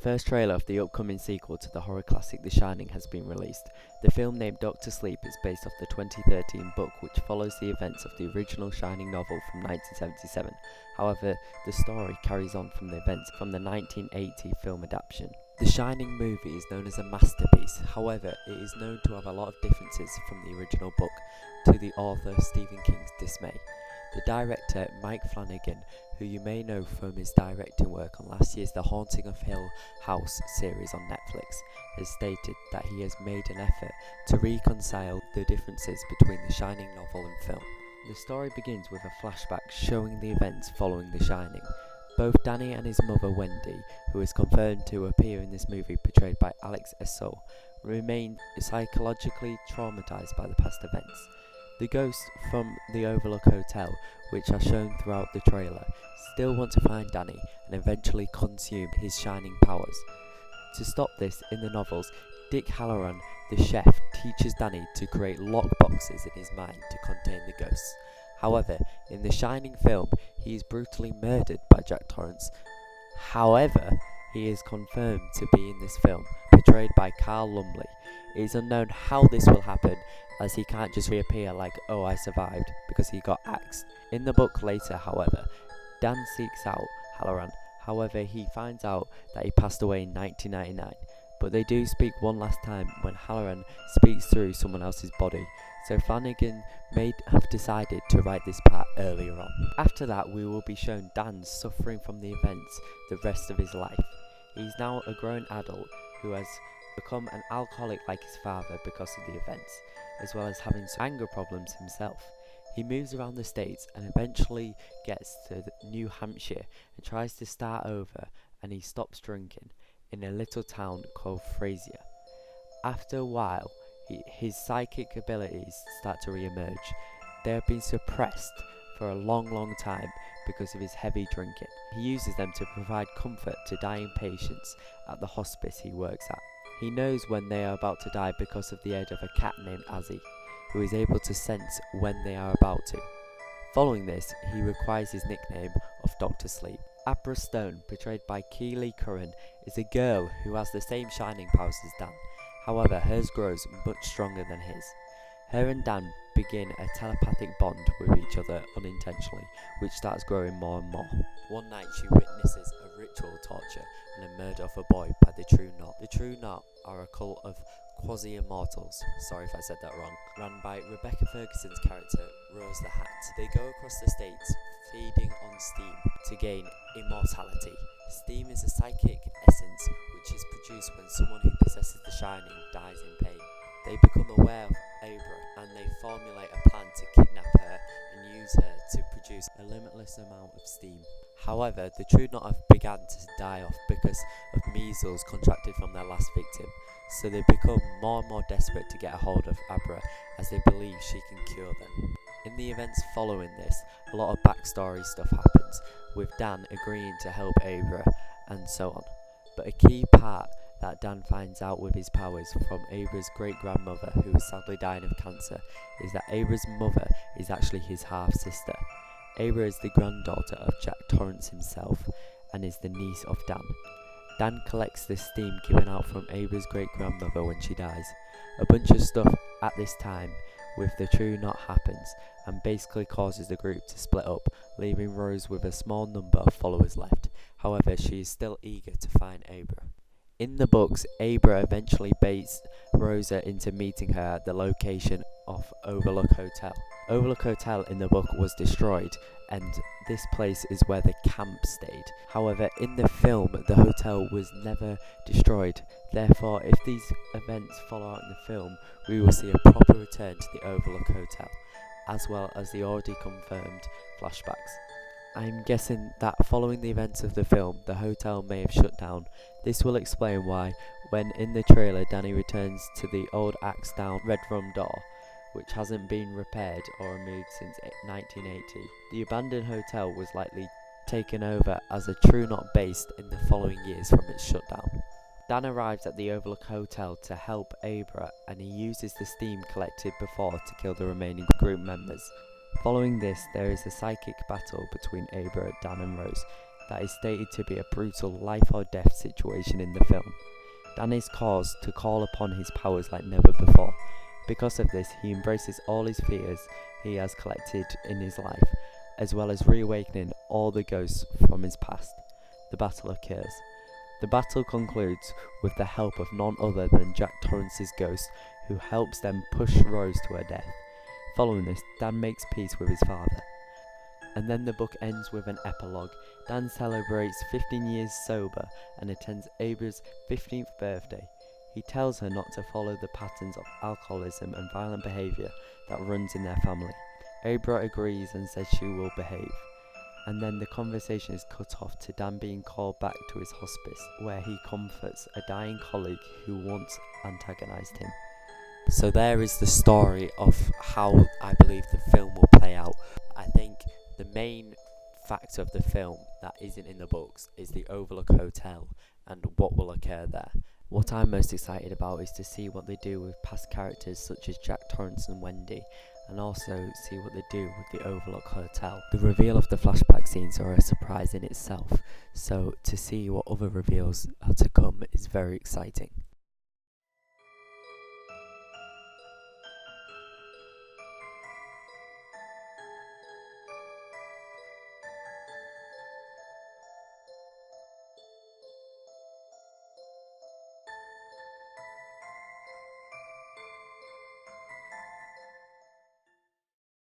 first trailer of the upcoming sequel to the horror classic The Shining has been released. The film, named Dr. Sleep, is based off the 2013 book which follows the events of the original Shining novel from 1977. However, the story carries on from the events from the 1980 film adaptation. The Shining movie is known as a masterpiece. However, it is known to have a lot of differences from the original book to the author Stephen King's dismay. The director, Mike Flanagan, who you may know from his directing work on last year's The Haunting of Hill House series on Netflix, has stated that he has made an effort to reconcile the differences between the Shining novel and film. The story begins with a flashback showing the events following The Shining. Both Danny and his mother Wendy, who is confirmed to appear in this movie portrayed by Alex Essoe, remain psychologically traumatized by the past events. The ghosts from the Overlook Hotel, which are shown throughout the trailer, still want to find Danny and eventually consume his shining powers. To stop this, in the novels, Dick Halloran, the chef, teaches Danny to create lockboxes in his mind to contain the ghosts. However, in the Shining film, he is brutally murdered by Jack Torrance. However, he is confirmed to be in this film, portrayed by Carl Lumbly. It is unknown how this will happen, as he can't just reappear like, "Oh, I survived," because he got axed. In the book later, however, Dan seeks out Halloran. However, he finds out that he passed away in 1999. But they do speak one last time when Halloran speaks through someone else's body. So Flanagan may have decided to write this part earlier on. After that, we will be shown Dan suffering from the events the rest of his life. He is now a grown adult who has become an alcoholic like his father because of the events, as well as having some anger problems himself. He moves around the states and eventually gets to New Hampshire and tries to start over, and he stops drinking in a little town called Frasier. After a while, his psychic abilities start to re-emerge. They have been suppressed for a long time because of his heavy drinking. He uses them to provide comfort to dying patients at the hospice he works at. He knows when they are about to die because of the aid of a cat named Azzy, who is able to sense when they are about to. Following this, he acquires his nickname of Dr. Sleep. Abra Stone, portrayed by Keely Curran, is a girl who has the same shining powers as Dan. However, hers grows much stronger than his. Her and Dan begin a telepathic bond with each other unintentionally, which starts growing more and more. One night she witnesses a ritual torture and a murder of a boy by the True Knot. The True Knot are a cult of quasi-immortals, sorry if I said that wrong, run by Rebecca Ferguson's character, Rose the Hat. They go across the states, feeding on steam to gain immortality. Steam is a psychic essence which is produced when someone who possesses the Shining dies in pain. They become aware of Abra and they formulate a plan to kidnap her and use her to produce a limitless amount of steam. However, the True Knot have begun to die off because of measles contracted from their last victim, so they become more and more desperate to get a hold of Abra as they believe she can cure them. In the events following this, a lot of backstory stuff happens, with Dan agreeing to help Abra and so on. But a key part that Dan finds out with his powers from Abra's great-grandmother, who is sadly dying of cancer, is that Abra's mother is actually his half-sister. Abra is the granddaughter of Jack Torrance himself and is the niece of Dan. Dan collects the steam given out from Abra's great-grandmother when she dies. A bunch of stuff at this time with the True Knot happens and basically causes the group to split up, leaving Rose with a small number of followers left. However, she is still eager to find Abra. In the books, Abra eventually baits Rosa into meeting her at the location of Overlook Hotel. Overlook Hotel in the book was destroyed, and this place is where the camp stayed. However, in the film, the hotel was never destroyed. Therefore, if these events follow out in the film, we will see a proper return to the Overlook Hotel, as well as the already confirmed flashbacks. I'm guessing that following the events of the film, the hotel may have shut down. This will explain why, when in the trailer Danny returns to the old axed down red room door, which hasn't been repaired or removed since 1980. The abandoned hotel was likely taken over as a True Knot base in the following years from its shutdown. Dan arrives at the Overlook Hotel to help Abra, and he uses the steam collected before to kill the remaining group members. Following this, there is a psychic battle between Abra, Dan and Rose that is stated to be a brutal life or death situation in the film. Dan is caused to call upon his powers like never before. Because of this, he embraces all his fears he has collected in his life, as well as reawakening all the ghosts from his past. The battle occurs. The battle concludes with the help of none other than Jack Torrance's ghost, who helps them push Rose to her death. Following this, Dan makes peace with his father. And then the book ends with an epilogue. Dan celebrates 15 years sober and attends Abra's 15th birthday. He tells her not to follow the patterns of alcoholism and violent behaviour that runs in their family. Abra agrees and says she will behave. And then the conversation is cut off to Dan being called back to his hospice, where he comforts a dying colleague who once antagonised him. So there is the story of how I believe the film will play out. I think the main factor of the film that isn't in the books is the Overlook Hotel and what will occur there. What I'm most excited about is to see what they do with past characters such as Jack Torrance and Wendy, and also see what they do with the Overlook Hotel. The reveal of the flashback scenes are a surprise in itself, so to see what other reveals are to come is very exciting.